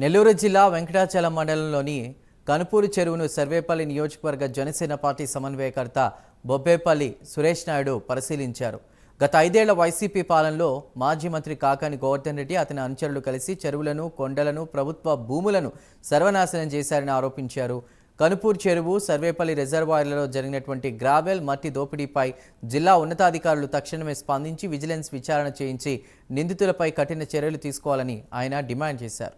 నెల్లూరు జిల్లా వెంకటాచలం మండలంలోని కనుపూరు చెరువును సర్వేపల్లి నియోజకవర్గ జనసేన పార్టీ సమన్వయకర్త బొబ్బేపల్లి సురేష్ నాయుడు పరిశీలించారు. గత 5 ఏళ్ల వైసీపీ పాలనలో మాజీ మంత్రి కాకాని గోవర్ధన్ రెడ్డి అతని అనుచరులు కలిసి చెరువులను, కొండలను, ప్రభుత్వ భూములను సర్వనాశనం చేశారని ఆరోపించారు. కనుపూరు చెరువు, సర్వేపల్లి రిజర్వాయర్లలో జరిగినటువంటి గ్రావెల్, మట్టి దోపిడీపై జిల్లా ఉన్నతాధికారులు తక్షణమే స్పందించి విజిలెన్స్ విచారణ చేయించి నిందితులపై కఠిన చర్యలు తీసుకోవాలని ఆయన డిమాండ్ చేశారు.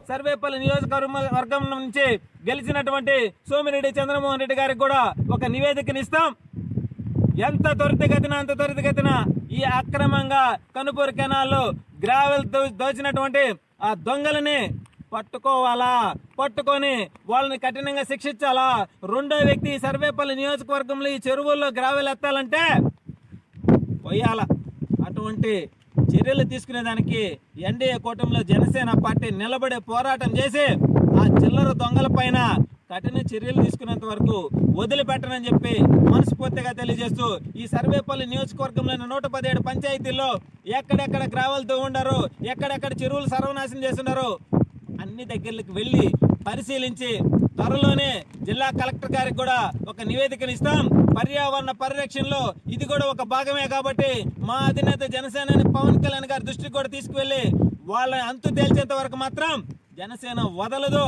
సర్వేపల్లి నియోజకవర్గం నుంచి గెలిచినటువంటి సోమిరెడ్డి చంద్రమోహన్ రెడ్డి గారికి కూడా ఒక నివేదికను ఇస్తాం. ఎంత త్వరితగతిన ఈ అక్రమంగా కనుపూరు కెనాల్లో గ్రావెల్ దోచినటువంటి ఆ దొంగలని పట్టుకోవాలా, పట్టుకొని వాళ్ళని కఠినంగా శిక్షించాలా. రెండో వ్యక్తి సర్వేపల్లి నియోజకవర్గంలో ఈ చెరువుల్లో గ్రావెల్ ఎత్తాలంటే పోయాల. అటువంటి చర్యలు తీసుకునేదానికి ఎన్డీఏ కూటమిలో జనసేన పార్టీ నిలబడే పోరాటం చేసి ఆ చిల్లర దొంగల పైన కఠిన చర్యలు తీసుకునేంత వరకు వదిలిపెట్టనని చెప్పి మనస్ఫూర్తిగా తెలియజేస్తూ, ఈ సర్వేపల్లి నియోజకవర్గంలోని 117 పంచాయతీల్లో ఎక్కడెక్కడ గ్రావెల్తో ఉండారో, ఎక్కడెక్కడ చెరువులు సర్వనాశనం చేస్తున్నారు అన్ని దగ్గరికి వెళ్ళి పరిశీలించి త్వరలోనే జిల్లా కలెక్టర్ గారికి కూడా ఒక నివేదికను ఇస్తాం. పర్యావరణ పరిరక్షణలో ఇది కూడా ఒక భాగమే కాబట్టి మా అధినేత జనసేన పవన్ కళ్యాణ్ గారి దృష్టికి కూడా తీసుకువెళ్ళి వాళ్ళ అంతు తేల్చేంత వరకు మాత్రం జనసేన వదలదు.